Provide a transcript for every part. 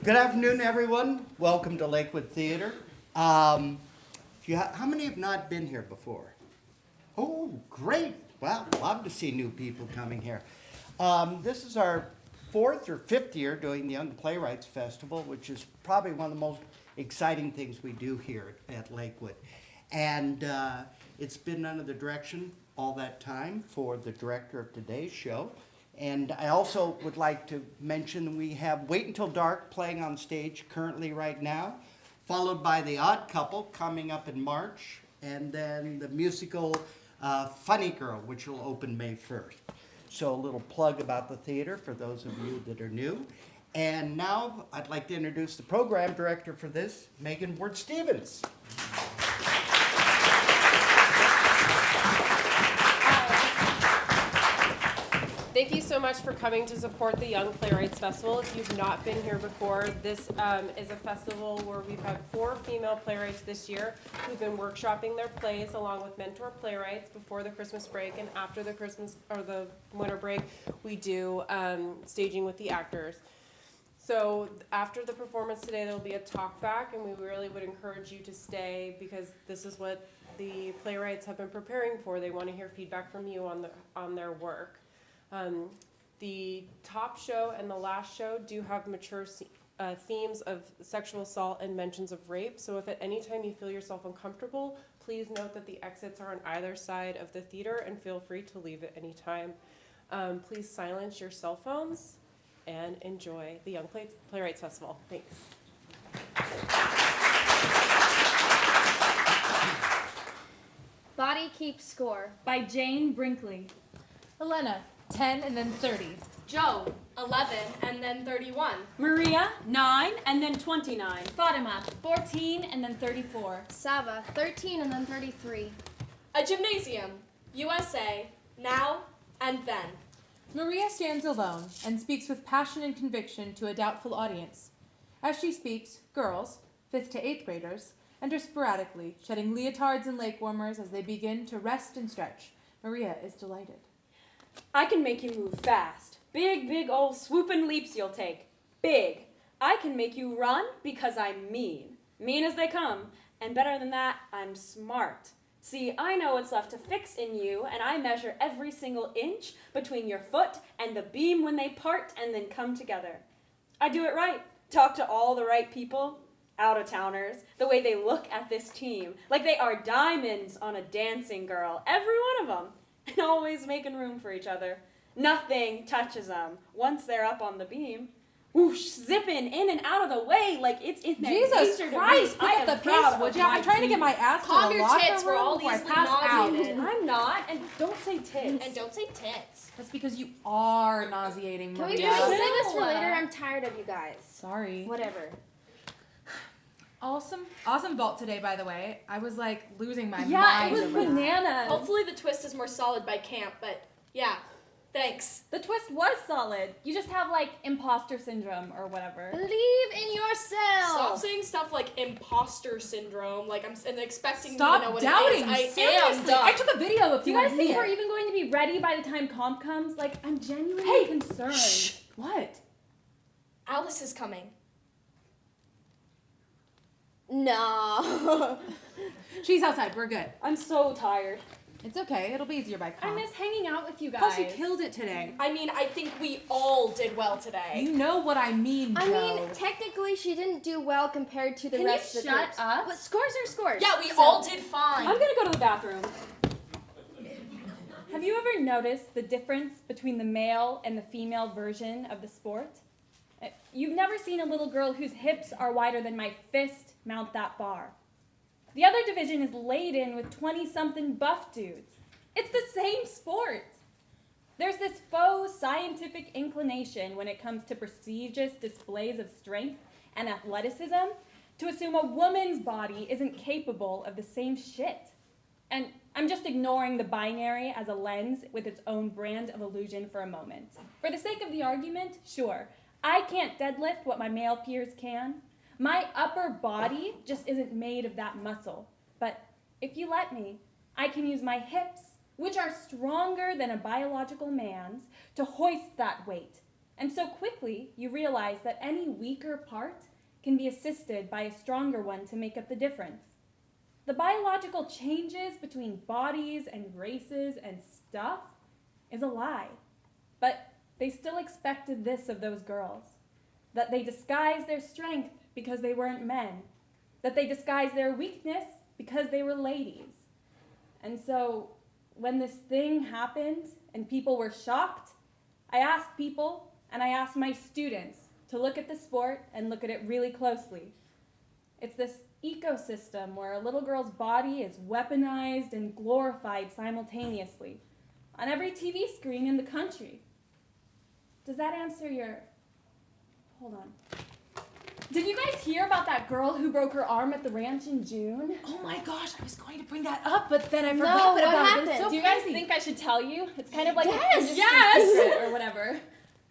Good afternoon, everyone. Welcome to Lakewood Theater. How many have not been here before? Oh, great. Well, love to see new people coming here. This is our 4th or 5th year doing the Young Playwrights Festival, which is probably one of the most exciting things we do here at Lakewood. And it's been under the direction all that time for the director of today's show. And I also would like to mention we have Wait Until Dark playing on stage currently right now, followed by The Odd Couple coming up in March, and then the musical Funny Girl, which will open May 1st. So a little plug about the theater for those of you that are new. And now I'd like to introduce the program director for this, Megan Ward-Stevens. Thank you so much for coming to support the Young Playwrights Festival. If you've not been here before, this is a festival where we've had 4 female playwrights this year who've been workshopping their plays along with mentor playwrights before the Christmas break, and after the Christmas or the winter break, we do staging with the actors. So after the performance today, there'll be a talk back, and we really would encourage you to stay because this is what the playwrights have been preparing for. They want to hear feedback from you on their work. The top show and the last show do have mature themes of sexual assault and mentions of rape. So if at any time you feel yourself uncomfortable, please note that the exits are on either side of the theater and feel free to leave at any time. Please silence your cell phones and enjoy the Young Playwrights Festival. Thanks. Body Keeps Score by Jane Brinkeley. Elena, 10 and then 30. Joe, 11 and then 31. Maria, 9 and then 29. Fatima, 14 and then 34. Sava, 13 and then 33. A gymnasium, USA, now and then. Maria stands alone and speaks with passion and conviction to a doubtful audience. As she speaks, girls, 5th to 8th graders, enter sporadically, shedding leotards and leg warmers as they begin to rest and stretch. Maria is delighted. I can make you move fast. Big, big old swooping leaps you'll take. Big. I can make you run because I'm mean. Mean as they come. And better than that, I'm smart. See, I know what's left to fix in you, and I measure every single inch between your foot and the beam when they part and then come together. I do it right. Talk to all the right people. Out-of-towners. The way they look at this team. Like they are diamonds on a dancing girl. Every one of them. And always making room for each other. Nothing touches them once they're up on the beam. Whoosh, zipping in and out of the way like it's in their Jesus nature Christ, to pick up the pace, would you? I'm trying to get my ass Calm to the your locker tits, we're room all before I easily pass out. nauseated. I'm not, and don't say tits. And don't say tits. That's because you are nauseating, Can we Maria. please save this for later? I'm tired of you guys. Sorry. Whatever. Awesome vault today, by the way. I was like losing my Yeah, mind. it was over that. bananas. Hopefully the twist is more solid by camp, but yeah, thanks. The twist was solid. You just have like imposter syndrome or whatever. Believe in Stop yourself. saying stuff like imposter syndrome, like I'm expecting Stop me to know what doubting. it is. I Seriously, am dumb. I took a video if Do you you guys want to think see we're it. even going to be ready by the time comp comes? Like, I'm genuinely concerned. Shh. What? Alice is coming. No. She's outside. We're good. I'm so tired. It's okay. It'll be easier by I comp. miss hanging out with you guys. Plus, you killed it today. I mean, I think we all did well today. You know what I mean, Joe. I mean, technically, she didn't do well compared to the Can you rest of the shut groups. up? But scores are scores. Yeah, we So- all did fine. I'm gonna go to the bathroom. Have you ever noticed the difference between the male and the female version of the sport? You've never seen a little girl whose hips are wider than my fist mount that bar. The other division is laden with 20-something buff dudes. It's the same sport. There's this faux scientific inclination when it comes to prestigious displays of strength and athleticism to assume a woman's body isn't capable of the same shit. And I'm just ignoring the binary as a lens with its own brand of illusion for a moment. For the sake of the argument, sure, I can't deadlift what my male peers can. My upper body just isn't made of that muscle. But if you let me, I can use my hips, which are stronger than a biological man's, to hoist that weight And so quickly, you realize that any weaker part can be assisted by a stronger one to make up the difference. The biological changes between bodies and races and stuff is a lie. But they still expected this of those girls, that they disguise their strength because they weren't men, that they disguise their weakness because they were ladies. And so when this thing happened and people were shocked, I asked people and I asked my students to look at the sport and look at it really closely. It's this ecosystem where a little girl's body is weaponized and glorified simultaneously on every TV screen in the country. Does that answer your... Hold on. Did you guys hear about that girl who broke her arm at the ranch in June? Oh my gosh, I was going to bring that up, but then I No, forgot what about it. happened? It's so Do you guys crazy. think I should tell you? It's kind of like Yes! an industry secret or whatever.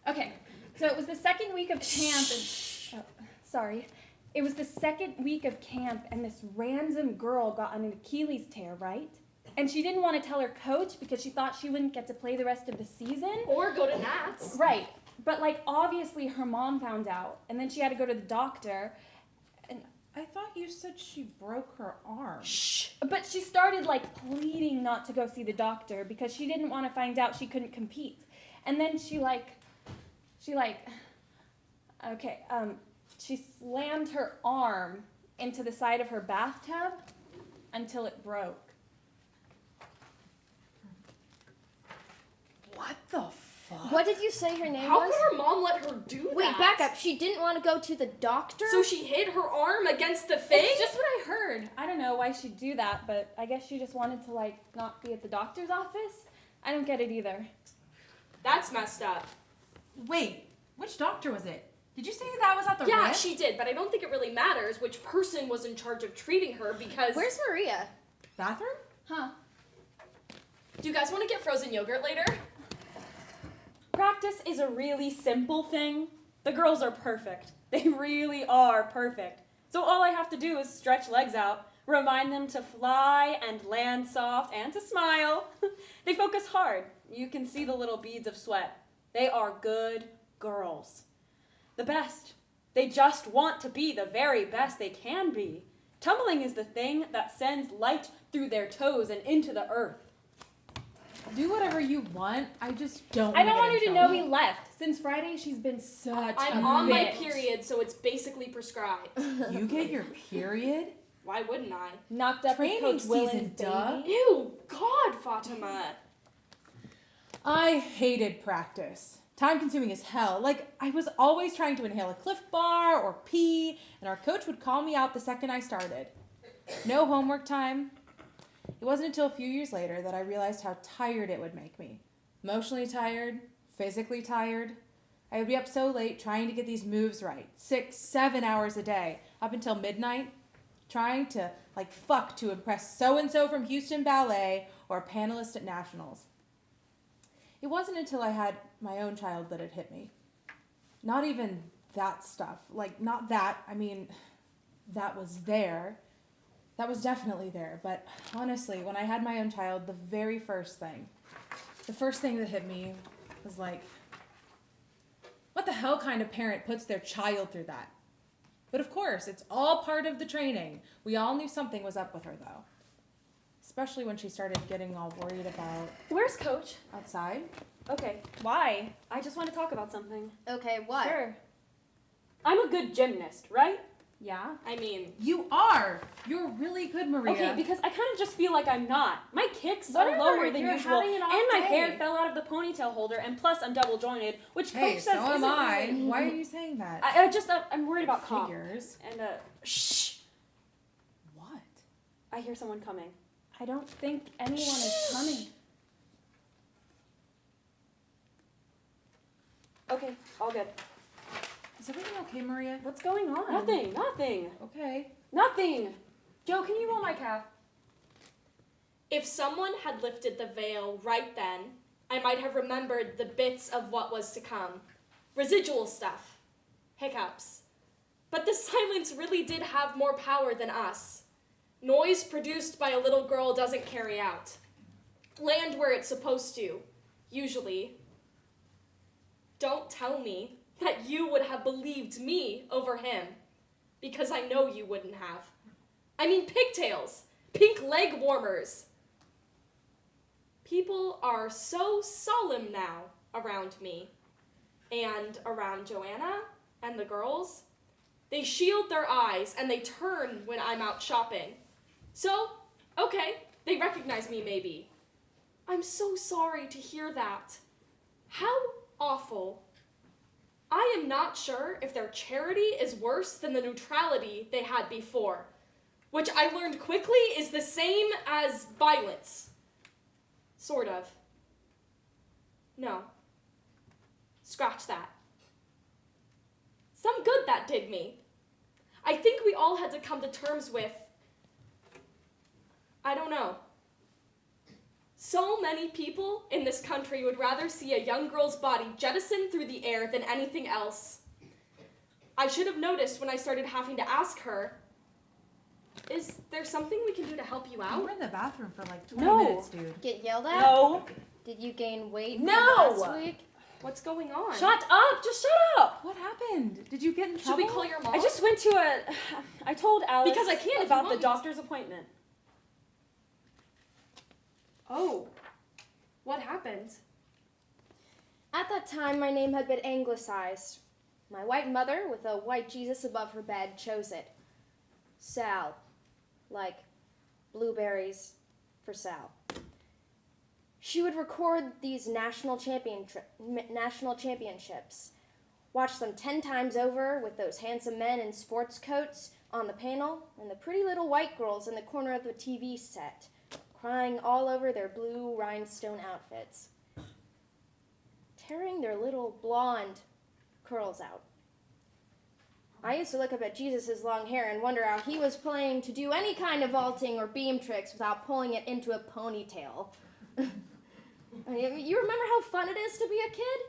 Okay, so it was the second week of camp and... Oh, sorry. It was the second week of camp and this random girl got on an Achilles tear, right? And she didn't want to tell her coach because she thought she wouldn't get to play the rest of the season. Or go to Nats. Right. But, like, obviously her mom found out, and then she had to go to the doctor, and I thought you said she broke her arm. but she started, like, pleading not to go see the doctor because she didn't want to find out she couldn't compete. And then she slammed her arm into the side of her bathtub until it broke. What the fuck? What did you say her name How was? could her mom let her do that? Wait, back up. She didn't want to go to the doctor? So she hit her arm against the thing? It's just what I heard. I don't know why she'd do that, but I guess she just wanted to, like, not be at the doctor's office. I don't get it either. That's messed up. Wait, which doctor was it? Did you say that was at the Yeah, ranch? she did, but I don't think it really matters which person was in charge of treating her because... Where's Maria? Bathroom? Huh. Do you guys want to get frozen yogurt later? Practice is a really simple thing. The girls are perfect. They really are perfect. So all I have to do is stretch legs out, remind them to fly and land soft and to smile. They focus hard. You can see the little beads of sweat. They are good girls. The best. They just want to be the very best they can be. Tumbling is the thing that sends light through their toes and into the earth. Do whatever you want. I just don't. I don't want her her to know we left. Since Friday, she's been such I'm a on my bitch. period, so it's basically prescribed. You get your period? Why wouldn't I? Knocked up Training with Coach Willen's season, duh. baby. Ew, God, Fatima. I hated practice. Time consuming as hell. Like, I was always trying to inhale a Cliff Bar or pee, and our coach would call me out the second I started. No homework time. It wasn't until a few years later that I realized how tired it would make me. Emotionally tired, physically tired. I would be up so late trying to get these moves right. 6, 7 hours a day, up until midnight, trying to, like, fuck to impress so-and-so from Houston Ballet or a panelist at Nationals. It wasn't until I had my own child that it hit me. Not even that stuff. Like, not that. I mean, that was there. That was definitely there. But honestly, when I had my own child, the first thing that hit me was like, what the hell kind of parent puts their child through that? But of course, it's all part of the training. We all knew something was up with her, though. Especially when she started getting all worried about Where's Coach? outside. Okay, why? I just want to talk about something. Okay, what? Sure. I'm a good gymnast, right? Yeah. I mean, You are! You're really good, Maria. Okay, because I kind of just feel like I'm not. My kicks Whatever, are lower than you're usual, having an and off my day. hair fell out of the ponytail holder, and plus I'm double jointed, which Hey, Coach so says am isn't I. really- Why are you saying that? I'm worried about comp. Figures. And shh, What? I hear someone coming. I don't think anyone is coming. Okay, all good. Is everything okay, Maria? What's going on? Nothing. Okay. Nothing. Joe, can you roll my calf? if someone had lifted the veil right then, I might have remembered the bits of what was to come. Residual stuff. Hiccups. But the silence really did have more power than us. Noise produced by a little girl doesn't carry out. Land where it's supposed to, usually. Don't tell me that you would have believed me over him, because I know you wouldn't have. I mean pigtails, pink leg warmers. People are so solemn now around me and around Joanna and the girls. They shield their eyes and they turn when I'm out shopping. So, okay, they recognize me maybe. I'm so sorry to hear that. How awful. I am not sure if their charity is worse than the neutrality they had before, which I learned quickly is the same as violence. Sort of. No. Scratch that. Some good that did me. I think we all had to come to terms with, I don't know. So many people in this country would rather see a young girl's body jettisoned through the air than anything else. I should have noticed when I started having to ask her, is there something we can do to help you You out? were in the bathroom for like 20 No. minutes, dude. Get yelled at? No. Did you gain weight No! from last week? What's going on? Shut up. Just shut up. What happened? Did you get in Should trouble? we call your mom? I just went to I told Alice Because I can if you about the want. doctor's appointment. Oh, what happened? At that time, my name had been anglicized. My white mother, with a white Jesus above her bed, chose it. Sal. Like blueberries for Sal. She would record these national championships, watch them 10 times over with those handsome men in sports coats on the panel and the pretty little white girls in the corner of the TV set, crying all over their blue rhinestone outfits, tearing their little blonde curls out. I used to look up at Jesus' long hair and wonder how he was planning to do any kind of vaulting or beam tricks without pulling it into a ponytail. You remember how fun it is to be a kid?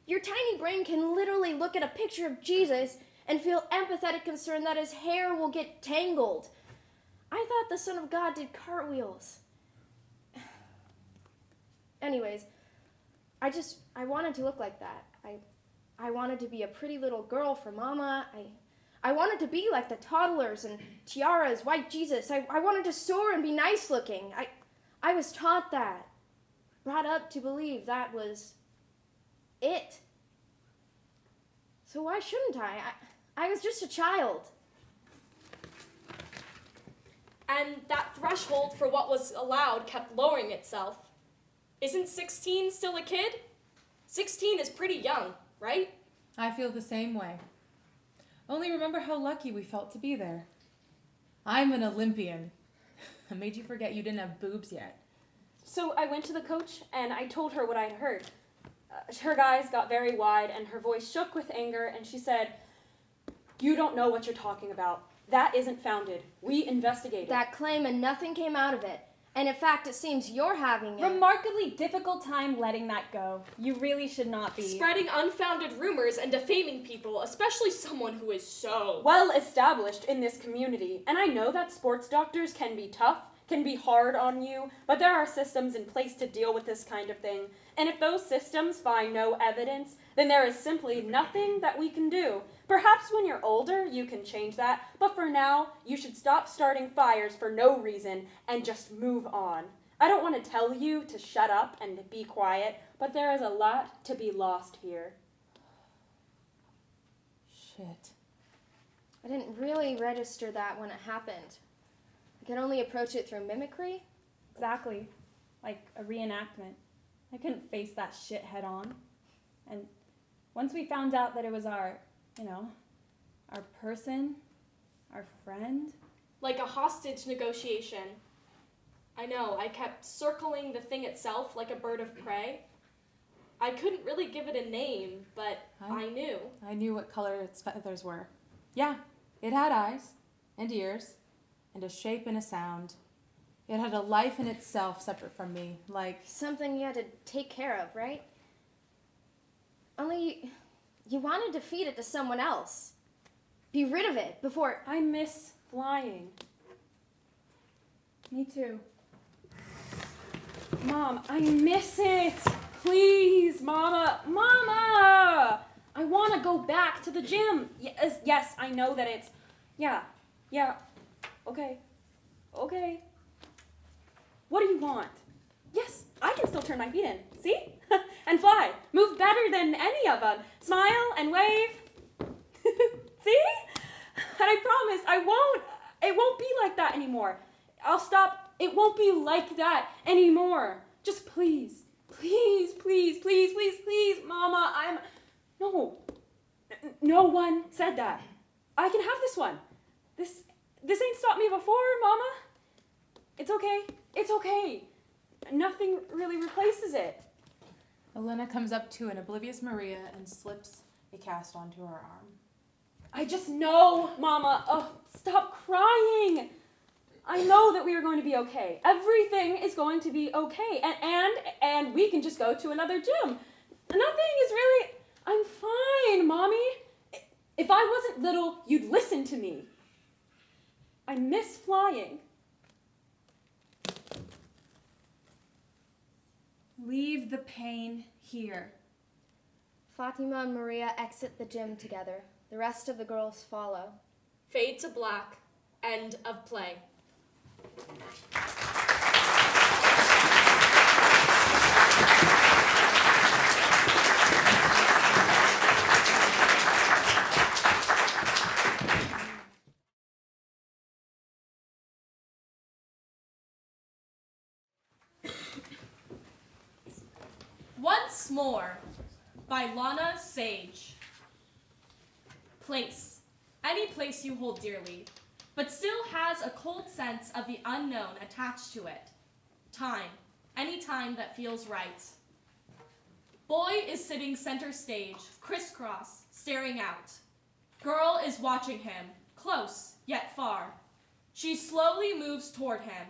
Your tiny brain can literally look at a picture of Jesus and feel empathetic concern that his hair will get tangled. I thought the Son of God did cartwheels. Anyways, I wanted to look like that. I wanted to be a pretty little girl for Mama. I wanted to be like the toddlers and tiaras, white Jesus. I wanted to soar and be nice looking. I was taught that, brought up to believe that was it. So why shouldn't I? I was just a child. And that threshold for what was allowed kept lowering itself. Isn't 16 still a kid? 16 is pretty young, right? I feel the same way. Only remember how lucky we felt to be there. I'm an Olympian. I made you forget you didn't have boobs yet. So I went to the coach and I told her what I'd heard. Her eyes got very wide and her voice shook with anger and she said, "You don't know what you're talking about. That isn't founded. We investigated." That claim and nothing came out of it. And in fact, it seems you're having a Remarkably difficult time letting that go. You really should not be. Spreading unfounded rumors and defaming people, especially someone who is so well established in this community. And I know that sports doctors can be tough, can be hard on you, but there are systems in place to deal with this kind of thing. And if those systems find no evidence, then there is simply nothing that we can do. Perhaps when you're older, you can change that, but for now, you should stop starting fires for no reason and just move on. I don't want to tell you to shut up and be quiet, but there is a lot to be lost here. Shit. I didn't really register that when it happened. I could only approach it through mimicry. Exactly. Like a reenactment. I couldn't face that shit head on. And once we found out that it was our person, our friend. like a hostage negotiation. I know, I kept circling the thing itself like a bird of prey. I couldn't really give it a name, but I knew. I knew what color its feathers were. Yeah, it had eyes and ears and a shape and a sound. It had a life in itself separate from me, like... Something you had to take care of, right? Only you wanted to feed it to someone else. Be rid of it before... I miss flying. Me too. Mom, I miss it. Please, Mama. Mama! back to the gym. Yes, I know that it's... Yeah, okay. What do you want? Yes, I can still turn my feet in, see? And fly. Move better than any of them. Smile and wave. See? And I promise it won't be like that anymore. I'll stop. It won't be like that anymore. Just please, Mama, no one said that. I can have this one. This ain't stopped me before, Mama. It's okay. Nothing really replaces it. Elena comes up to an oblivious Maria and slips a cast onto her arm. I just know, Mama. Oh, stop crying. I know that we are going to be okay. Everything is going to be okay. And we can just go to another gym. Nothing is really... I'm fine, Mommy. If I wasn't little, you'd listen to me. I miss flying. Leave the pain here. Fatima and Maria exit the gym together. The rest of the girls follow. Fade to black. End of play. Once More by Lana Sage. Place. Any place you hold dearly, but still has a cold sense of the unknown attached to it. Time. Any time that feels right. Boy is sitting center stage, crisscross, staring out. Girl is watching him, close, yet far. She slowly moves toward him,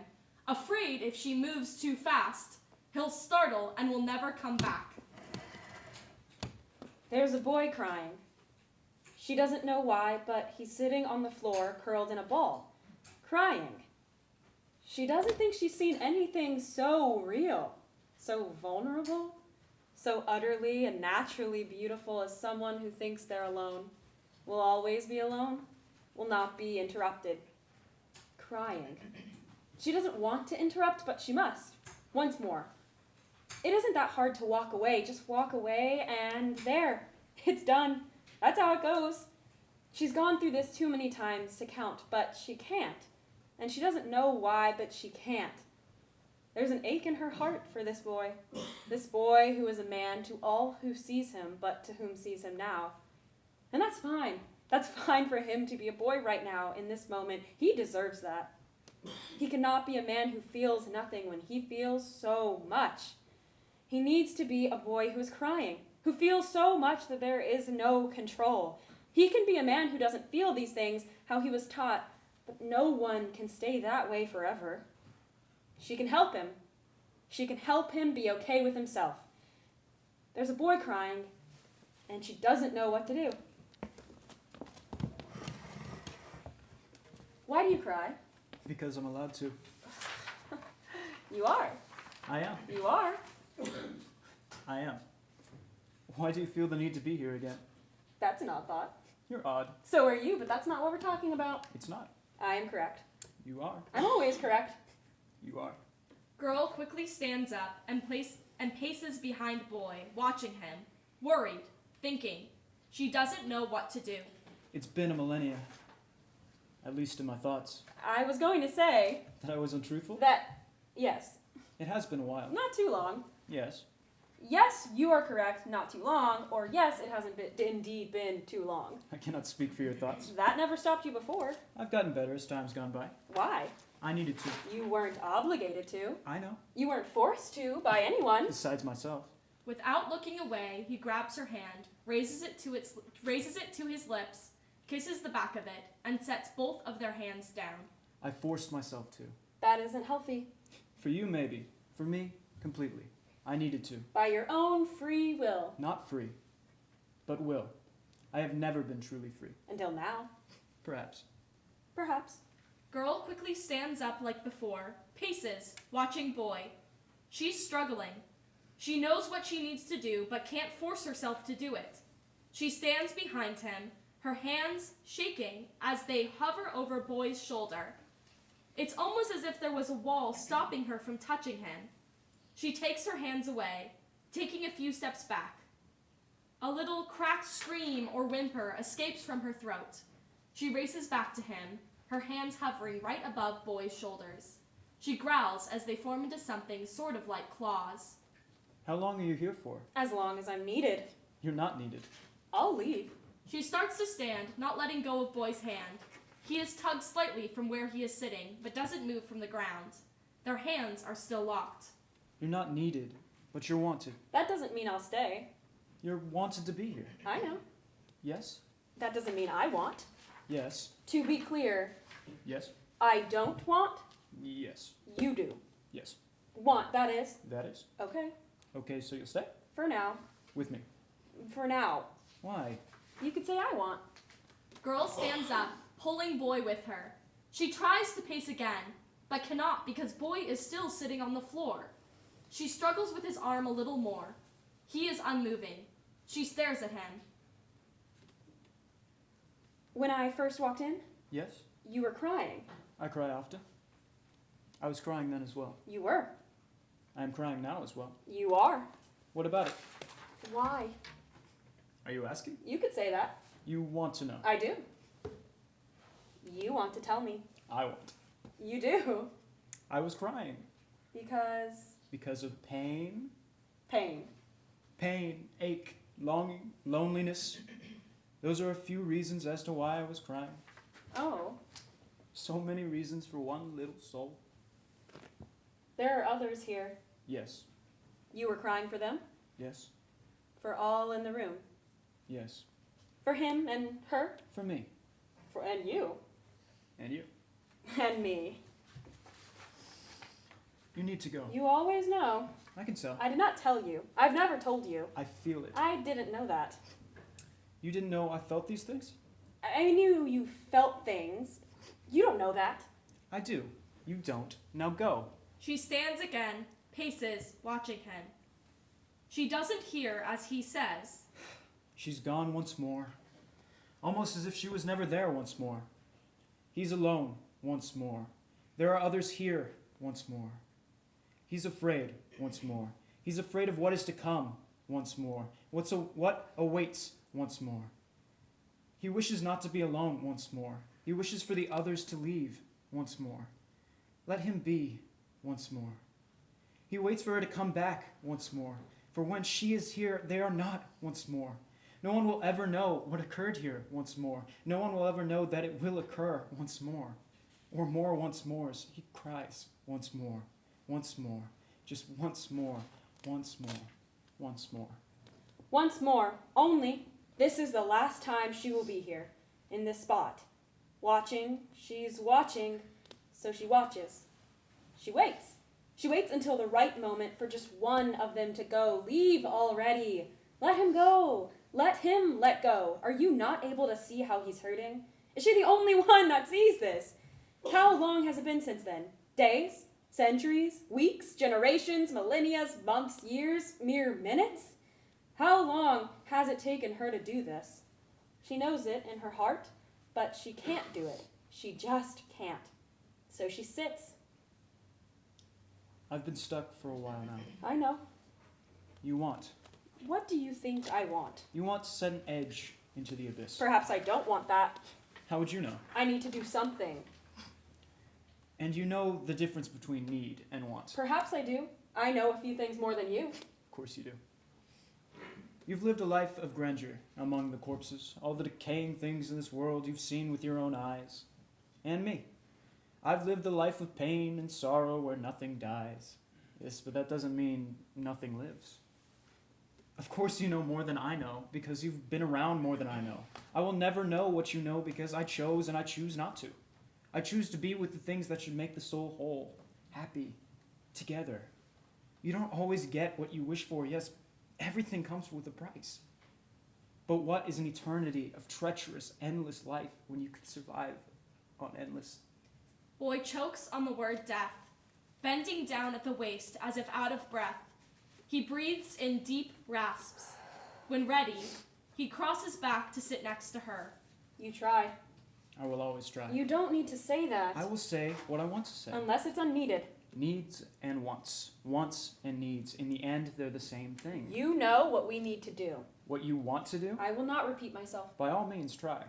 afraid if she moves too fast, he'll startle and will never come back. There's a boy crying. She doesn't know why, but he's sitting on the floor, curled in a ball, crying. She doesn't think she's seen anything so real, so vulnerable, so utterly and naturally beautiful as someone who thinks they're alone, will always be alone, will not be interrupted. Crying. She doesn't want to interrupt, but she must. Once more. It isn't that hard to walk away. Just walk away and there. It's done. That's how it goes. She's gone through this too many times to count, but she can't. And she doesn't know why, but she can't. There's an ache in her heart for this boy who is a man to all who sees him, but to whom sees him now. And that's fine. That's fine for him to be a boy right now, in this moment. He deserves that. He cannot be a man who feels nothing when he feels so much. He needs to be a boy who is crying, who feels so much that there is no control. He can be a man who doesn't feel these things how he was taught, but no one can stay that way forever. She can help him. She can help him be okay with himself. There's a boy crying, and she doesn't know what to do. Why do you cry? Because I'm allowed to. You are. I am. You are. I am. Why do you feel the need to be here again? That's an odd thought. You're odd. So are you, but that's not what we're talking about. It's not. I am correct. You are. I'm always correct. You are. Girl quickly stands up and paces behind boy, watching him, worried, thinking. She doesn't know what to do. It's been a millennia. At least in my thoughts. I was going to say That I was untruthful? that, yes, It has been a while. not too long. Yes. Yes, you are correct, not too long, or yes, it hasn't indeed been too long. I cannot speak for your thoughts. That never stopped you before. I've gotten better as time's gone by. Why? I needed to. You weren't obligated to. I know. You weren't forced to by anyone. Besides myself. Without looking away, he grabs her hand, raises it to his lips, kisses the back of it, and sets both of their hands down. I forced myself to. That isn't healthy. For you, maybe. For me, completely. I needed to. By your own free will. Not free, but will. I have never been truly free. Until now. Perhaps. Perhaps. Girl quickly stands up like before, paces, watching boy. She's struggling. She knows what she needs to do, but can't force herself to do it. She stands behind him, her hands shaking as they hover over Boy's shoulder. It's almost as if there was a wall stopping her from touching him. She takes her hands away, taking a few steps back. A little cracked scream or whimper escapes from her throat. She races back to him, her hands hovering right above Boy's shoulders. She growls as they form into something sort of like claws. How long are you here for? As long as I'm needed. You're not needed. I'll leave. She starts to stand, not letting go of Boy's hand. He is tugged slightly from where he is sitting, but doesn't move from the ground. Their hands are still locked. You're not needed, but you're wanted. That doesn't mean I'll stay. You're wanted to be here. I know. Yes? That doesn't mean I want. Yes. To be clear, Yes. I don't want. Yes. You do. Yes. Want, that is. That is. Okay. Okay, so you'll stay? For now. With me. For now. Why? You could say I want. Girl stands up, pulling Boy with her. She tries to pace again, but cannot because Boy is still sitting on the floor. She struggles with his arm a little more. He is unmoving. She stares at him. When I first walked in, Yes? you were crying. I cry often. I was crying then as well. You were. I am crying now as well. You are. What about it? Why? Are you asking? You could say that. You want to know. I do. You want to tell me. I want. You do. I was crying. Because Because of pain. pain. Pain, ache, longing, loneliness. Those are a few reasons as to why I was crying. Oh. So many reasons for one little soul. There are others here. Yes. You were crying for them? Yes. For all in the room. Yes. For him and her? For me. And you. And you. And me. You need to go. You always know. I can tell. I did not tell you. I've never told you. I feel it. I didn't know that. You didn't know I felt these things? I knew you felt things. You don't know that. I do. You don't. Now go. She stands again, paces, watching him. She doesn't hear as he says, She's gone once more. Almost as if she was never there once more. He's alone once more. There are others here once more. He's afraid once more. He's afraid of what is to come once more. What awaits once more. He wishes not to be alone once more. He wishes for the others to leave once more. Let him be once more. He waits for her to come back once more. For when she is here, they are not once more. No one will ever know what occurred here once more. No one will ever know that it will occur once more. Or more once mores. He cries once more. Once more. Just once more. Once more. Once more. Once more. Only. This is the last time she will be here. In this spot. Watching. She's watching. So she watches. She waits. She waits until the right moment for just one of them to go. Leave already. Let him go. Let him let go. Are you not able to see how he's hurting? Is she the only one that sees this? How long has it been since then? Days? Centuries? Weeks? Generations? Millennia? Months? Years? Mere minutes? How long has it taken her to do this? She knows it in her heart, but she can't do it. She just can't. So she sits. I've been stuck for a while now. I know. You want. What do you think I want? You want to set an edge into the abyss. Perhaps I don't want that. How would you know? I need to do something. And you know the difference between need and want. Perhaps I do. I know a few things more than you. Of course you do. You've lived a life of grandeur among the corpses, all the decaying things in this world you've seen with your own eyes. And me. I've lived a life of pain and sorrow where nothing dies. Yes, but that doesn't mean nothing lives. Of course you know more than I know, because you've been around more than I know. I will never know what you know because I chose and I choose not to. I choose to be with the things that should make the soul whole, happy, together. You don't always get what you wish for. Yes, everything comes with a price. But what is an eternity of treacherous, endless life when you could survive on endless? Boy chokes on the word death, bending down at the waist as if out of breath. He breathes in deep rasps. When ready, He crosses back to sit next to her. You try. I will always try. You don't need to say that. I will say what I want to say. Unless it's unneeded. Needs and wants. Wants and needs. In the end, they're the same thing. You know what we need to do. What you want to do? I will not repeat myself. By all means, try.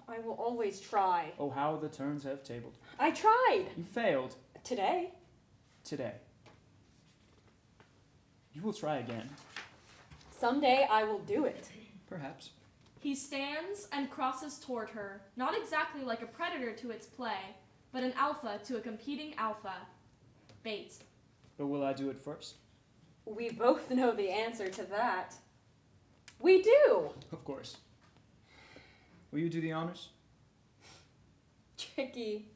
I will always try. Oh, how the turns have tabled. I tried. You failed. Today. Today. You will try again. Someday I will do it. Perhaps. He stands and crosses toward her, not exactly like a predator to its prey, but an alpha to a competing alpha. Bait. But will I do it first? We both know the answer to that. We do. Of course. Will you do the honors? Tricky.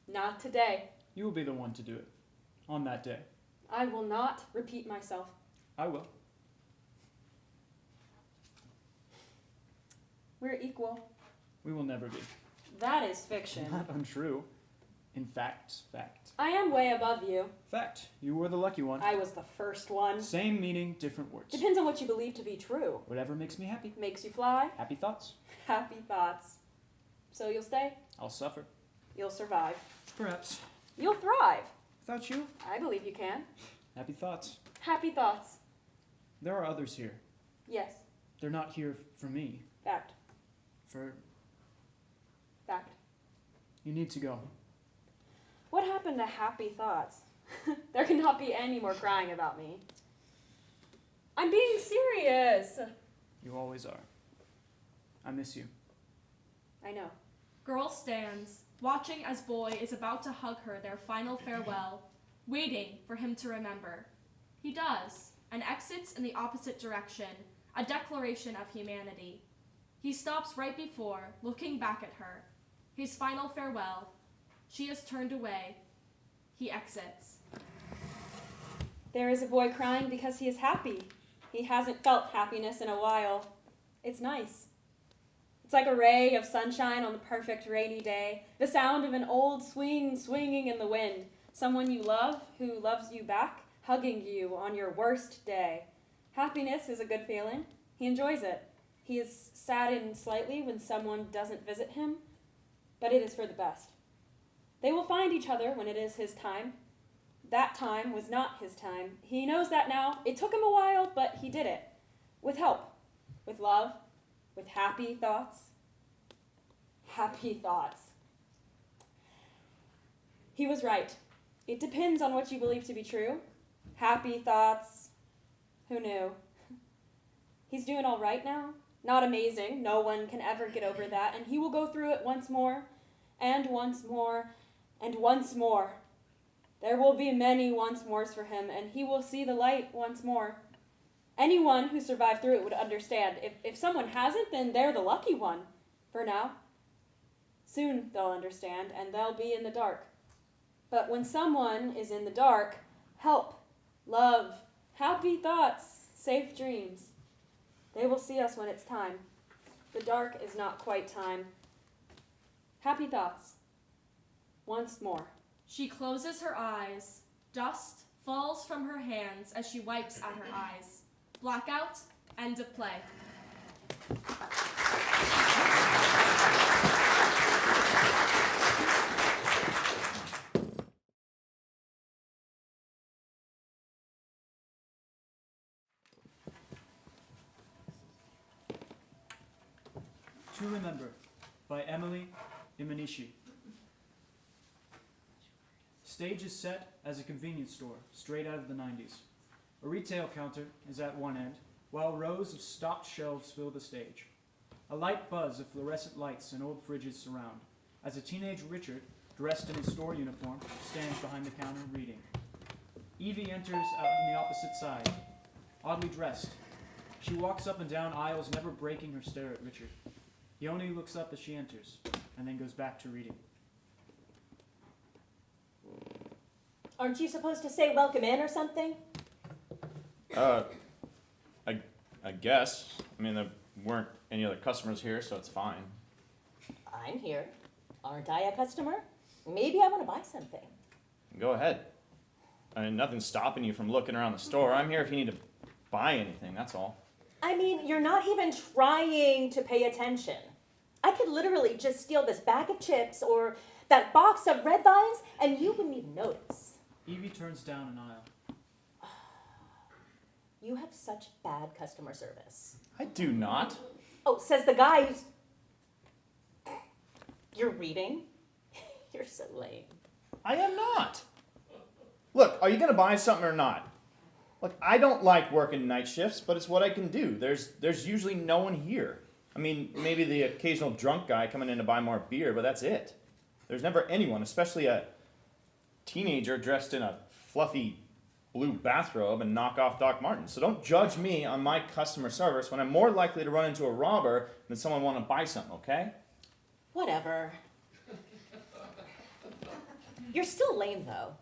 Not today. You will be the one to do it. On that day. I will not repeat myself. I will. We're equal. We will never be. That is fiction. Not untrue. In fact, fact. I am way above you. Fact. You were the lucky one. I was the first one. Same meaning, different words. Depends on what you believe to be true. Whatever makes me happy. Makes you fly. Happy thoughts. Happy thoughts. So you'll stay? I'll suffer. You'll survive. Perhaps. You'll thrive. Without you? I believe you can. Happy thoughts. Happy thoughts. There are others here. Yes. They're not here for me. Fact. For... Fact. You need to go. What happened to happy thoughts? There cannot be any more crying about me. I'm being serious. You always are. I miss you. I know. Girl stands, watching as boy is about to hug her their final farewell, waiting for him to remember. He does, and exits in the opposite direction, a declaration of humanity. He stops right before, looking back at her. His final farewell. She has turned away. He exits. There is a boy crying because he is happy. He hasn't felt happiness in a while. It's nice. It's like a ray of sunshine on the perfect rainy day, the sound of an old swing swinging in the wind, someone you love who loves you back, hugging you on your worst day. Happiness is a good feeling. He enjoys it. He is saddened slightly when someone doesn't visit him, but it is for the best. They will find each other when it is his time. That time was not his time. He knows that now. It took him a while, but he did it. With help, with love, with happy thoughts. Happy thoughts. He was right. It depends on what you believe to be true. Happy thoughts. Who knew? He's doing all right now. Not amazing. No one can ever get over that. And he will go through it once more, and once more, and once more. There will be many once mores for him, and he will see the light once more. Anyone who survived through it would understand. If someone hasn't, then they're the lucky one. For now. Soon they'll understand, and they'll be in the dark. But when someone is in the dark, help, love, happy thoughts, safe dreams. They will see us when it's time. The dark is not quite time. Happy thoughts. Once more. She closes her eyes. Dust falls from her hands as she wipes at her eyes. Blackout. End of play. To Remember by Emily Imanishi. Stage is set as a convenience store, straight out of the 90s. A retail counter is at one end, while rows of stocked shelves fill the stage. A light buzz of fluorescent lights and old fridges surround, as a teenage Richard, dressed in his store uniform, stands behind the counter reading. Evie enters out on the opposite side, oddly dressed. She walks up and down aisles, never breaking her stare at Richard. He only looks up as she enters, and then goes back to reading. Aren't you supposed to say welcome in or something? I guess. I mean, there weren't any other customers here, so it's fine. I'm here. Aren't I a customer? Maybe I want to buy something. Go ahead. I mean, nothing's stopping you from looking around the store. I'm here if you need to buy anything, that's all. I mean, you're not even trying to pay attention. I could literally just steal this bag of chips or that box of red vines, and you wouldn't even notice. Evie turns down an aisle. You have such bad customer service. I do not. Oh, says the guy who's... You're reading? You're so lame. I am not. Look, are you going to buy something or not? Look, I don't like working night shifts, but it's what I can do. There's usually no one here. I mean, maybe the occasional drunk guy coming in to buy more beer, but that's it. There's never anyone, especially a teenager dressed in a fluffy blue bathrobe and knockoff Doc Martens. So don't judge me on my customer service when I'm more likely to run into a robber than someone want to buy something, okay? Whatever. You're still lame, though.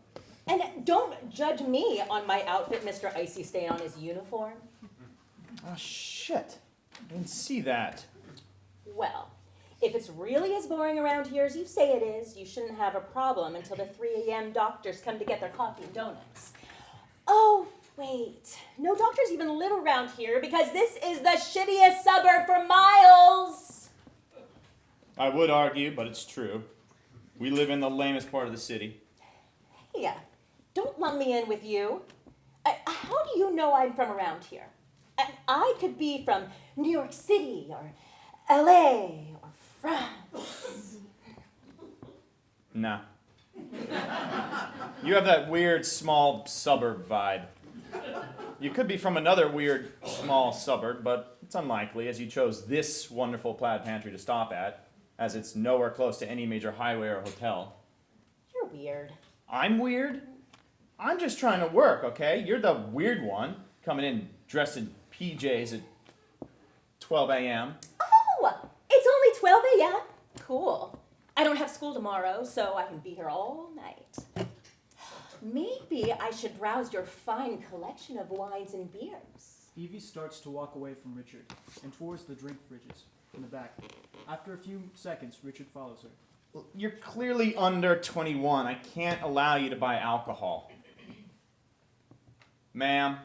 And don't judge me on my outfit, Mr. Icy Stain on his uniform. Oh, shit. I didn't see that. Well, if it's really as boring around here as you say it is, you shouldn't have a problem until the 3 a.m. doctors come to get their coffee and donuts. Oh, wait. No doctors even live around here because this is the shittiest suburb for miles. I would argue, but it's true. We live in the lamest part of the city. Hey, don't lump me in with you. How do you know I'm from around here? I could be from New York City or LA or France. Nah. You have that weird small suburb vibe. You could be from another weird small suburb, but it's unlikely as you chose this wonderful plaid pantry to stop at, as it's nowhere close to any major highway or hotel. You're weird. I'm weird? I'm just trying to work, okay? You're the weird one, coming in dressed in PJs at 12 a.m. Oh, it's only 12 a.m.? Cool. I don't have school tomorrow, so I can be here all night. Maybe I should browse your fine collection of wines and beers. Evie starts to walk away from Richard and towards the drink fridges in the back. After a few seconds, Richard follows her. You're clearly under 21. I can't allow you to buy alcohol. Ma'am.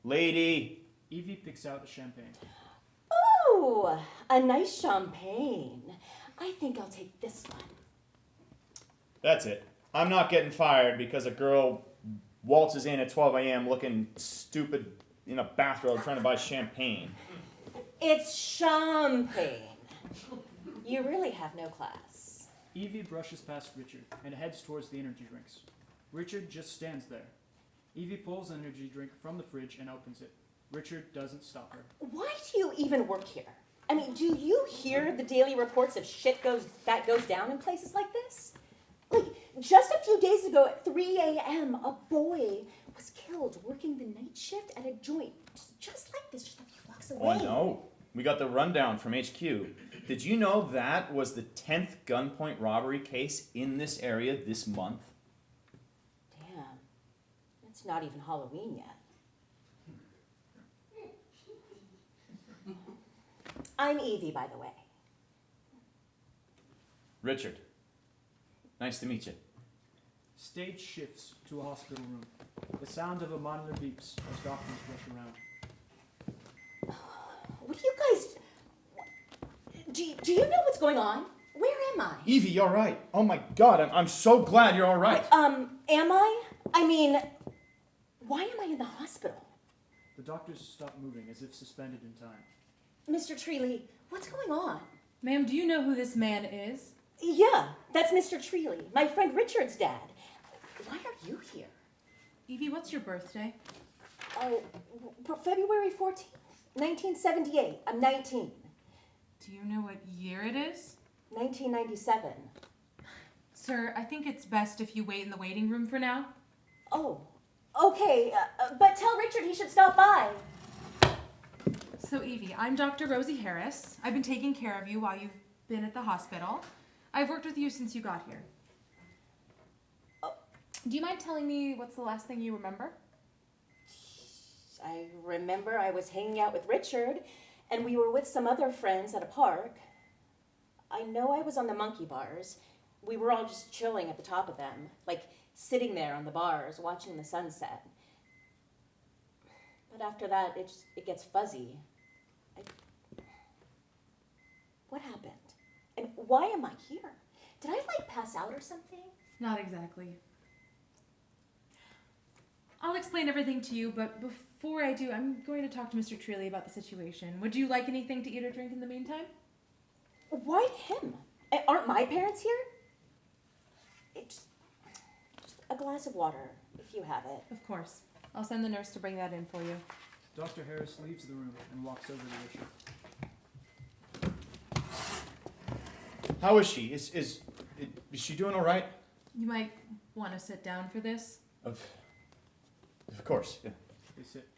Lady. Evie picks out a champagne. Oh, a nice champagne. I think I'll take this one. That's it. I'm not getting fired because a girl waltzes in at 12 a.m. looking stupid in a bathrobe trying to buy champagne. It's champagne. You really have no class. Evie brushes past Richard and heads towards the energy drinks. Richard just stands there. Evie pulls an energy drink from the fridge and opens it. Richard doesn't stop her. Why do you even work here? I mean, do you hear the daily reports of shit that goes down in places like this? Like, just a few days ago at 3 a.m., a boy was killed working the night shift at a joint just like this, just a few blocks away. Oh, no. We got the rundown from HQ. Did you know that was the 10th gunpoint robbery case in this area this month? Damn. It's not even Halloween yet. I'm Evie, by the way. Richard. Nice to meet you. Stage shifts to a hospital room. The sound of a monitor beeps as doctors rush around. What do you guys... Do you know what's going on? Where am I? Evie, you're right. Oh my God, I'm so glad you're all right. Am I? I mean, why am I in the hospital? The doctors stop moving as if suspended in time. Mr. Treeley, what's going on? Ma'am, do you know who this man is? Yeah, that's Mr. Treeley, my friend Richard's dad. Why are you here? Evie, what's your birthday? Oh, February 14th, 1978. I'm 19. Do you know what year it is? 1997. Sir, I think it's best if you wait in the waiting room for now. Oh, okay, but tell Richard he should stop by. So, Evie, I'm Dr. Rosie Harris. I've been taking care of you while you've been at the hospital. I've worked with you since you got here. Do you mind telling me what's the last thing you remember? I remember I was hanging out with Richard, and we were with some other friends at a park. I know I was on the monkey bars. We were all just chilling at the top of them, like sitting there on the bars, watching the sunset. But after that, it gets fuzzy. What happened? And why am I here? Did I, pass out or something? Not exactly. I'll explain everything to you, but before I do, I'm going to talk to Mr. Treeley about the situation. Would you like anything to eat or drink in the meantime? Why him? Aren't my parents here? It's just a glass of water, if you have it. Of course. I'll send the nurse to bring that in for you. Dr. Harris leaves the room and walks over to Richard. How is she? Is she doing all right? You might want to sit down for this. Of course, yeah. They sit.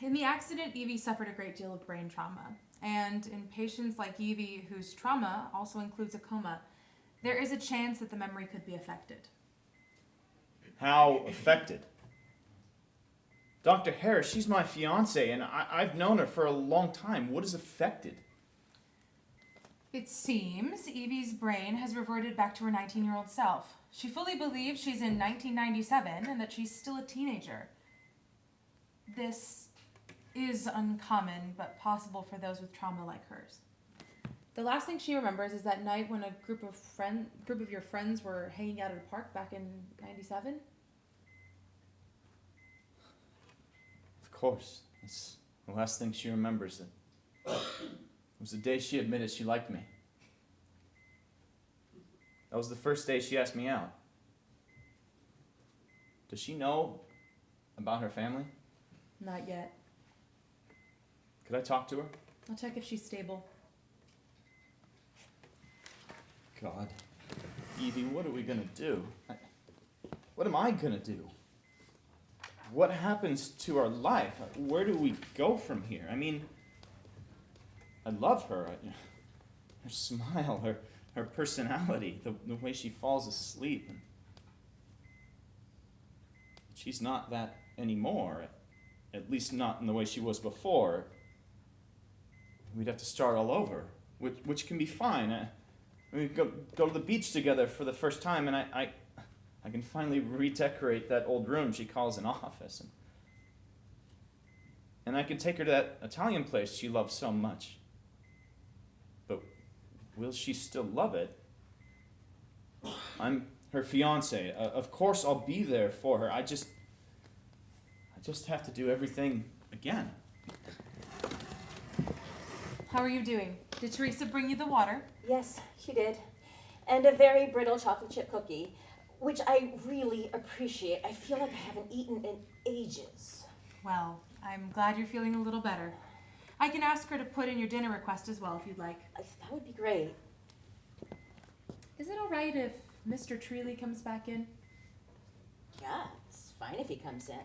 In the accident, Evie suffered a great deal of brain trauma. And in patients like Evie, whose trauma also includes a coma, there is a chance that the memory could be affected. How affected? Dr. Harris, she's my fiance, and I've known her for a long time. What is affected? It seems Evie's brain has reverted back to her 19-year-old self. She fully believes she's in 1997 and that she's still a teenager. This is uncommon, but possible for those with trauma like hers. The last thing she remembers is that night when a group of your friends were hanging out at a park back in 97. Of course. That's the last thing she remembers. It was the day she admitted she liked me. That was the first day she asked me out. Does she know about her family? Not yet. Could I talk to her? I'll check if she's stable. God. Evie, what are we gonna do? What am I gonna do? What happens to our life? Where do we go from here? I mean, I love her. Her smile, her personality, the way she falls asleep. She's not that anymore, at least not in the way she was before. We'd have to start all over, which can be fine. We go to the beach together for the first time, and I can finally redecorate that old room she calls an office. And I can take her to that Italian place she loves so much. But will she still love it? I'm her fiance. Of course I'll be there for her. I just have to do everything again. How are you doing? Did Teresa bring you the water? Yes, she did. And a very brittle chocolate chip cookie, which I really appreciate. I feel like I haven't eaten in ages. Well, I'm glad you're feeling a little better. I can ask her to put in your dinner request as well if you'd like. That would be great. Is it all right if Mr. Treeley comes back in? Yeah, it's fine if he comes in.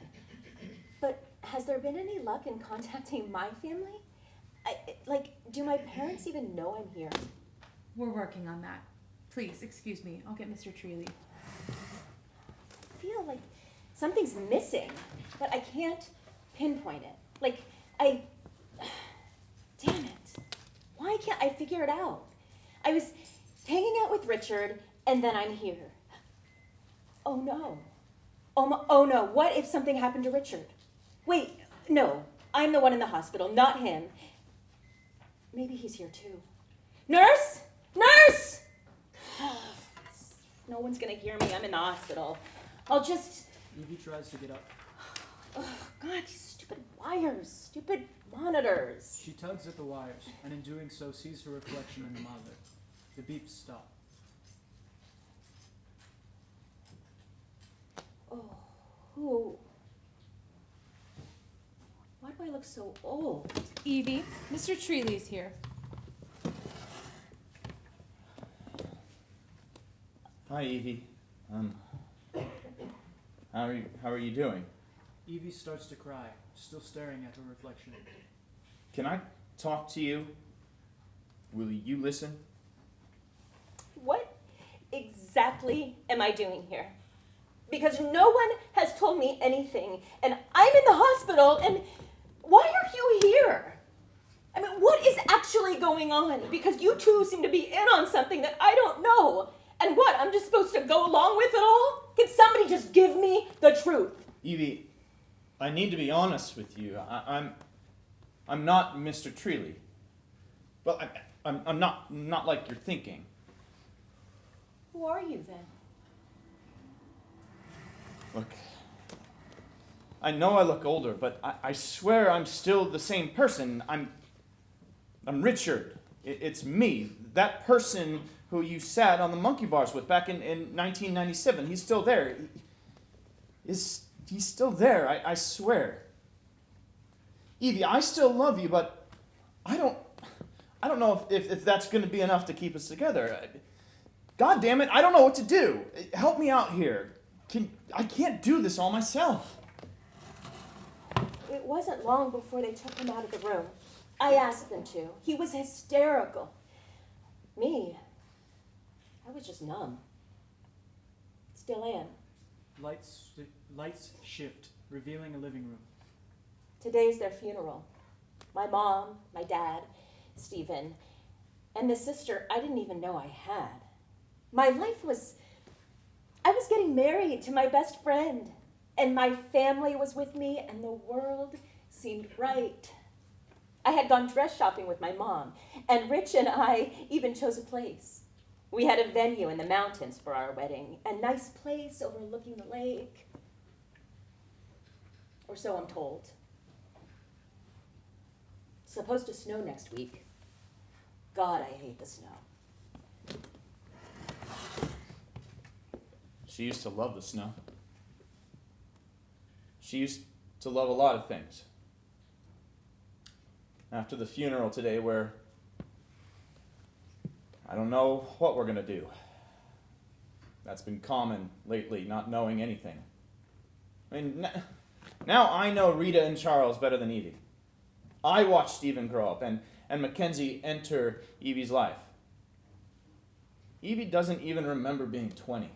But has there been any luck in contacting my family? Do my parents even know I'm here? We're working on that. Please, excuse me. I'll get Mr. Treeley. I feel like something's missing, but I can't pinpoint it. Damn it. Why can't I figure it out? I was hanging out with Richard, and then I'm here. Oh no. Oh no, what if something happened to Richard? Wait, no, I'm the one in the hospital, not him. Maybe he's here too. Nurse! Nurse! No one's gonna hear me, I'm in the hospital. I'll just... Evie tries to get up. Oh, God, these stupid wires, stupid monitors. She tugs at the wires, and in doing so sees her reflection in the monitor. The beeps stop. Oh. Why do I look so old? Evie, Mr. Treeley's here. Hi, Evie. How are you doing? Evie starts to cry, still staring at her reflection. Can I talk to you? Will you listen? What exactly am I doing here? Because no one has told me anything, and I'm in the hospital, and why are you here? I mean, what is actually going on? Because you two seem to be in on something that I don't know. And what, I'm just supposed to go along with it all? Can somebody just give me the truth? Evie, I need to be honest with you. I'm not Mr. Treeley. Well, I'm not like you're thinking. Who are you then? Look, I know I look older, but I swear I'm still the same person. I'm Richard. It's me. That person who you sat on the monkey bars with back in 1997. He's still there. He's still there, I swear. Evie, I still love you, but I don't know if that's going to be enough to keep us together. God damn it, I don't know what to do. Help me out here. I can't do this all myself. It wasn't long before they took him out of the room. I asked them to. He was hysterical. Me, I was just numb. Still am. Lights shift, revealing a living room. Today's their funeral. My mom, my dad, Stephen, and the sister I didn't even know I had. I was getting married to my best friend, and my family was with me, and the world seemed right. I had gone dress shopping with my mom, and Rich and I even chose a place. We had a venue in the mountains for our wedding, a nice place overlooking the lake. Or so I'm told. It's supposed to snow next week. God, I hate the snow. She used to love the snow. She used to love a lot of things. After the funeral today, where I don't know what we're going to do. That's been common lately, not knowing anything. I mean, now I know Rita and Charles better than Evie. I watched Stephen grow up and Mackenzie enter Evie's life. Evie doesn't even remember being 20.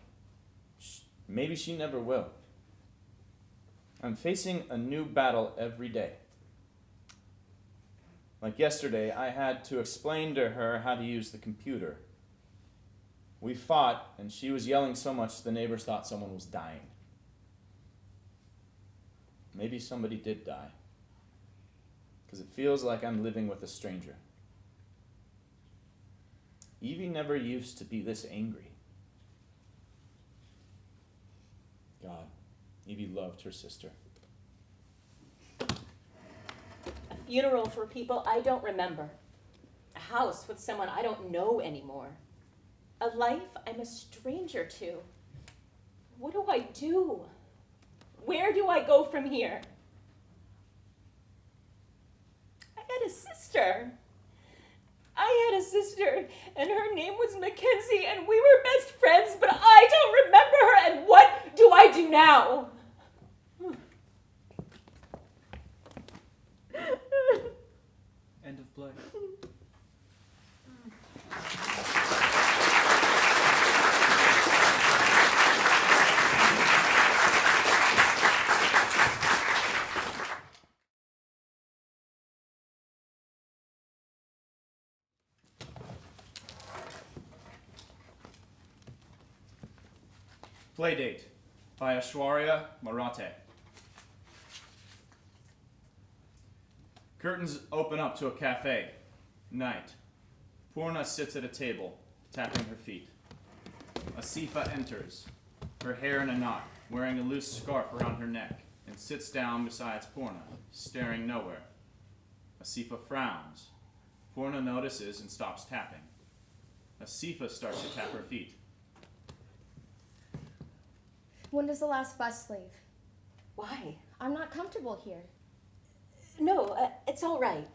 Maybe she never will. I'm facing a new battle every day. Like yesterday, I had to explain to her how to use the computer. We fought, and she was yelling so much the neighbors thought someone was dying. Maybe somebody did die. Because it feels like I'm living with a stranger. Evie never used to be this angry. God, Evie loved her sister. A funeral for people I don't remember. A house with someone I don't know anymore. A life I'm a stranger to. What do I do? Where do I go from here? I had a sister. And her name was Mackenzie, and we were best friends, but I don't remember her, and what do I do now? End of play. Playdate by Aishwarya, Marathe. Curtains open up to a cafe. Night. Purna sits at a table, tapping her feet. Asifa enters, her hair in a knot, wearing a loose scarf around her neck, and sits down beside Purna, staring nowhere. Asifa frowns. Purna notices and stops tapping. Asifa starts to tap her feet. When does the last bus leave? Why? I'm not comfortable here. No, it's all right.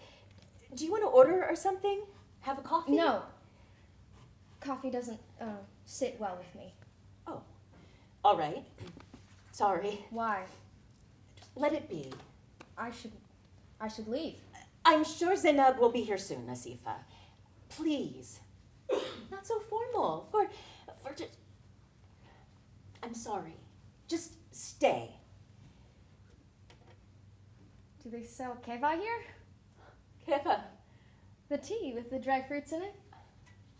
Do you want to order or something? Have a coffee? No. Coffee doesn't sit well with me. Oh, all right. Sorry. Why? Let it be. I should leave. I'm sure Zainab will be here soon, Asifa. Please. Not so formal. For just... I'm sorry. Just stay. Do they sell keva here? Keva? The tea with the dry fruits in it?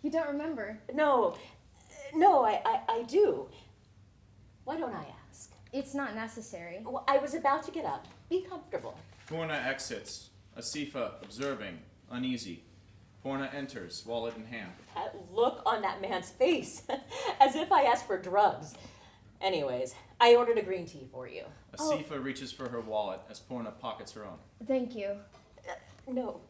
You don't remember? No, I do. Why don't I ask? It's not necessary. Well, I was about to get up. Be comfortable. Porna exits. Asifa observing, uneasy. Porna enters, wallet in hand. That look on that man's face, as if I asked for drugs. Anyways, I ordered a green tea for you. Asifa reaches for her wallet as Porna pockets her own. Thank you. No.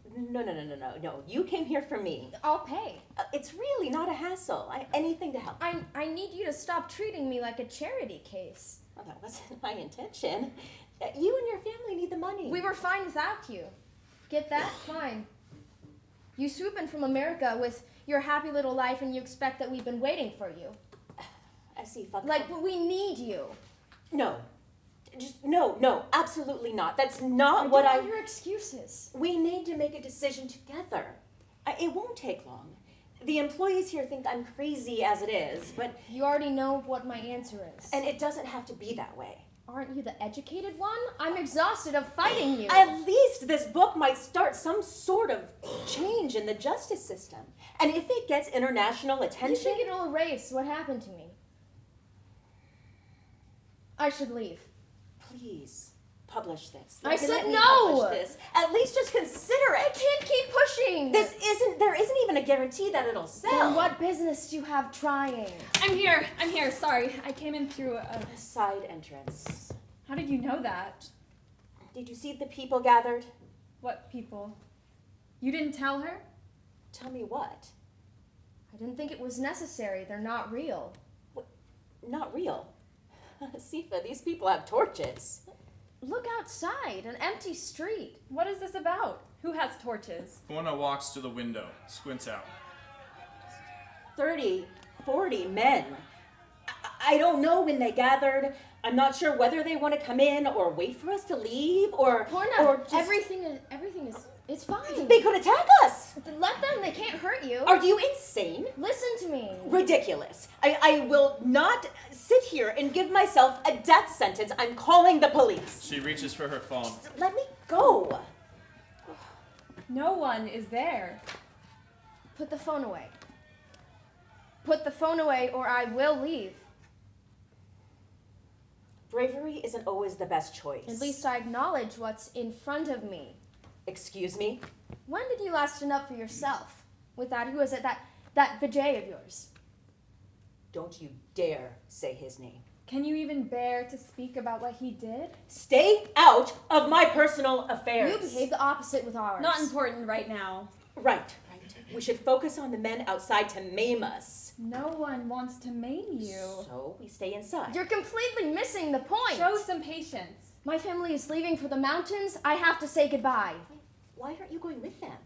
You came here for me. I'll pay. It's really not a hassle. Anything to help. I need you to stop treating me like a charity case. Well, that wasn't my intention. You and your family need the money. We were fine without you. Get that? Fine. You swoop in from America with your happy little life and you expect that we've been waiting for you. Asifa. Like, we need you. No. Just no, absolutely not. That's not what I... don't want your excuses. We need to make a decision together. It won't take long. The employees here think I'm crazy as it is, but... You already know what my answer is. And it doesn't have to be that way. Aren't you the educated one? I'm exhausted of fighting you. At least this book might start some sort of change in the justice system. And if it gets international attention... You think it'll erase what happened to me? I should leave. Please, publish this. I said Let me no! publish this. At least just consider it. I can't keep pushing. There isn't even a guarantee that it'll sell. Then what business do you have trying? I'm here. Sorry, I came in through a... A side entrance. How did you know that? Did you see the people gathered? What people? You didn't tell her? Tell me what? I didn't think it was necessary. They're not real. What? Not real? Sifa, these people have torches. Look outside, an empty street. What is this about? Who has torches? Porna walks to the window, squints out. 30, 40 men. I don't know when they gathered. I'm not sure whether they want to come in or wait for us to leave or... Porna, or just... everything is fine. They could attack us. Let them, they can't hurt you. Are you insane? Listen to me. Ridiculous. I will not sit here and give myself a death sentence. I'm calling the police. She reaches for her phone. Just let me go. No one is there. Put the phone away. Put the phone away or I will leave. Bravery isn't always the best choice. At least I acknowledge what's in front of me. Excuse me? When did you last stand up for yourself? With that, who is it, that vajay of yours? Don't you dare say his name. Can you even bear to speak about what he did? Stay out of my personal affairs. You behave the opposite with ours. Not important right now. Right. We should focus on the men outside to maim us. No one wants to maim you. So we stay inside. You're completely missing the point. Show some patience. My family is leaving for the mountains. I have to say goodbye. Why aren't you going with them?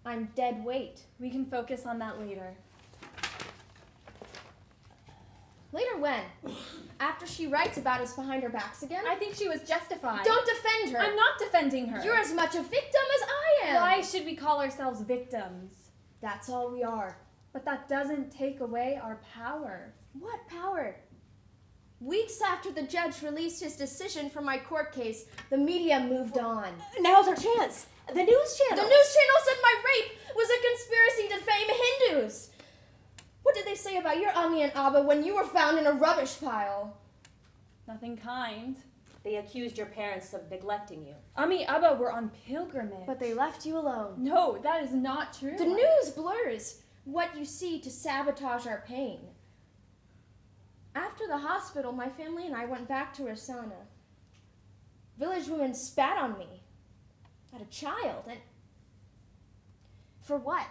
I'm dead weight. We can focus on that later. Later when? After she writes about us behind our backs again? I think she was justified. Don't defend her. I'm not defending her. You're as much a victim as I am. Why should we call ourselves victims? That's all we are. But that doesn't take away our power. What power? Weeks after the judge released his decision for my court case, the media moved on. Now's our chance. The news channel. The news channel said my rape was a conspiracy to defame Hindus. What did they say about your Ami and Abba when you were found in a rubbish pile? Nothing kind. They accused your parents of neglecting you. Ami Abba were on pilgrimage. But they left you alone. No, that is not true. The news blurs what you see to sabotage our pain. After the hospital, my family and I went back to Rasana. Village women spat on me. At a child, and... For what?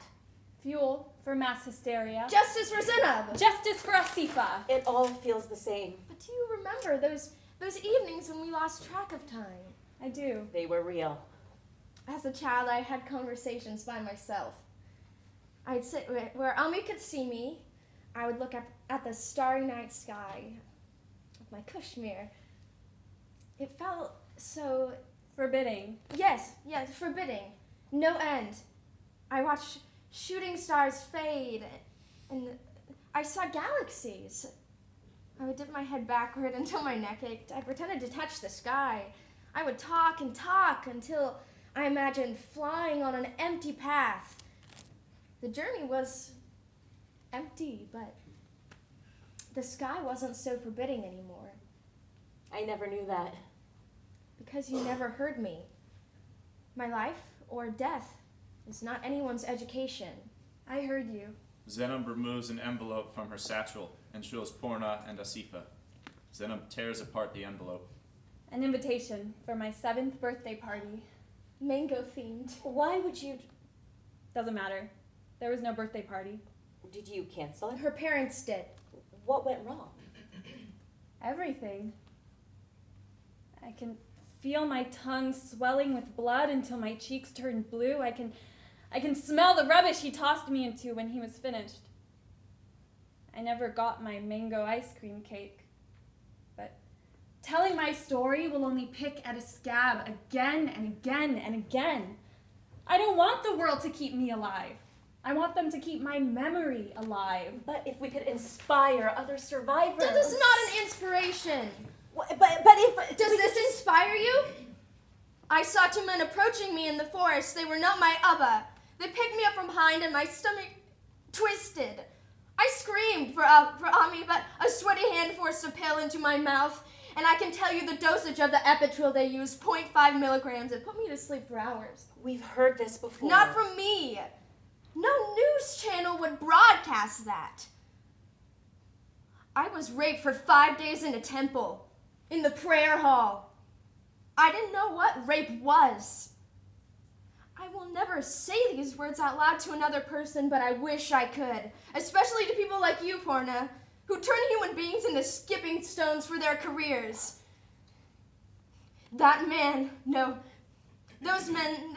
Fuel for mass hysteria. Justice for Zainab! Justice for Asifa! It all feels the same. But do you remember those evenings when we lost track of time? I do. They were real. As a child, I had conversations by myself. I'd sit where Ami could see me. I would look up at the starry night sky with my Kashmir. It felt so... Forbidding. Yes, forbidding. No end. I watched shooting stars fade, and I saw galaxies. I would dip my head backward until my neck ached. I pretended to touch the sky. I would talk and talk until I imagined flying on an empty path. The journey was empty, but the sky wasn't so forbidding anymore. I never knew that. Because you never heard me. My life or death is not anyone's education. I heard you. Zenub removes an envelope from her satchel and shows Porna and Asifa. Zenub tears apart the envelope. An invitation for my 7th birthday party. Mango themed. Why would you... Doesn't matter. There was no birthday party. Did you cancel it? Her parents did. What went wrong? Everything. I can feel my tongue swelling with blood until my cheeks turn blue. I can smell the rubbish he tossed me into when he was finished. I never got my mango ice cream cake. But telling my story will only pick at a scab again and again and again. I don't want the world to keep me alive. I want them to keep my memory alive. But if we could inspire other survivors... This is not an inspiration. But if... Does this inspire you? I saw 2 men approaching me in the forest. They were not my Abba. They picked me up from behind and my stomach twisted. I screamed for Ami, but a sweaty hand forced a pill into my mouth. And I can tell you the dosage of the epitril they used, 0.5 milligrams. It put me to sleep for hours. We've heard this before. Not from me. No news channel would broadcast that. I was raped for 5 days in a temple, in the prayer hall. I didn't know what rape was. I will never say these words out loud to another person, but I wish I could, especially to people like you, Porna, who turn human beings into skipping stones for their careers. That man, no, those men,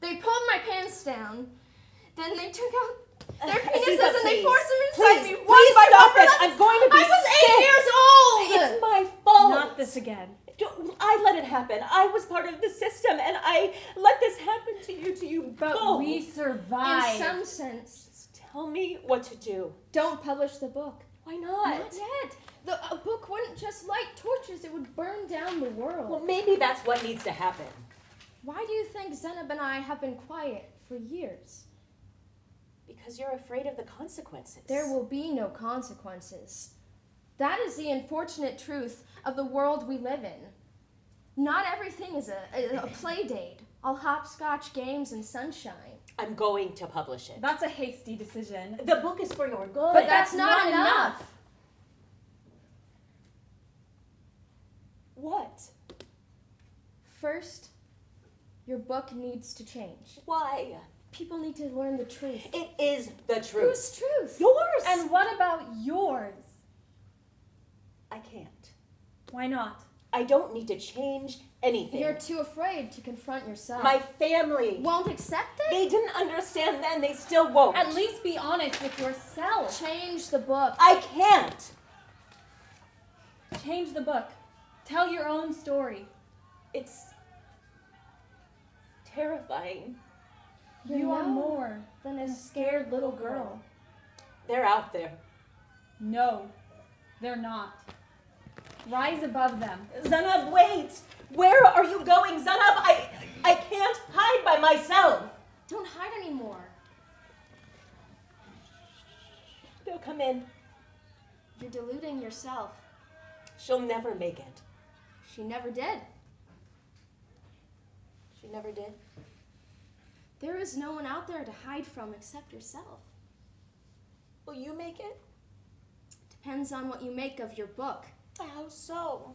they pulled my pants down. Then they took out their penises and they forced them inside me one by stop one. this. I'm going to be I was sick. 8 years old! It's my fault. Not this again. I let it happen. I was part of the system, and I let this happen to you But both. we survived. In some sense. Just tell me what to do. Don't publish the book. Why not? Not yet. A book wouldn't just light torches, it would burn down the world. Well, maybe that's what needs to happen. Why do you think Zenub and I have been quiet for years? Because you're afraid of the consequences. There will be no consequences. That is the unfortunate truth of the world we live in. Not everything is a play date, all hopscotch games and sunshine. I'm going to publish it. That's a hasty decision. The book is for your good. But that's not enough. What? First, your book needs to change. Why? People need to learn the truth. It is the truth. Whose truth? Yours. And what about yours? I can't. Why not? I don't need to change anything. You're too afraid to confront yourself. My family won't accept it? They didn't understand then, they still won't. At least be honest with yourself. Change the book. I can't. Change the book. Tell your own story. It's terrifying. You are more than a scared little girl. They're out there. No, they're not. Rise above them. Zenub, wait! Where are you going, Zenub? I can't hide by myself. Don't hide anymore. They'll come in. You're deluding yourself. She'll never make it. She never did. She never did? There is no one out there to hide from except yourself. Will you make it? Depends on what you make of your book. How so?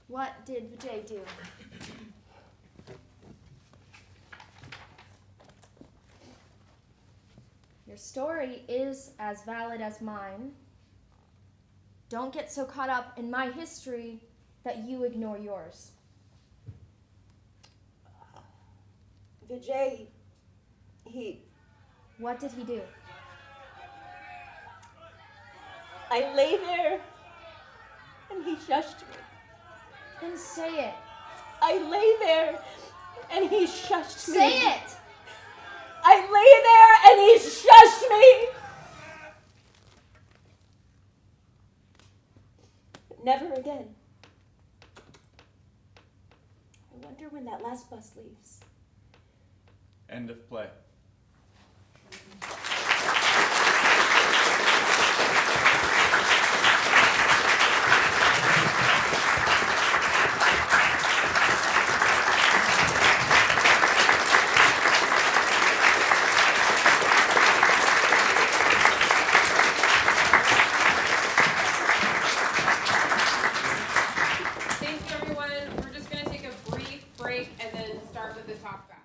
What did Vijay do? Your story is as valid as mine. Don't get so caught up in my history that you ignore yours. Vijay, What did he do? I lay there and he shushed me. Then say it. I lay there and he shushed me. Say it! I lay there and he shushed me. But never again. I wonder when that last bus leaves. End of play. break and then start with the top guy.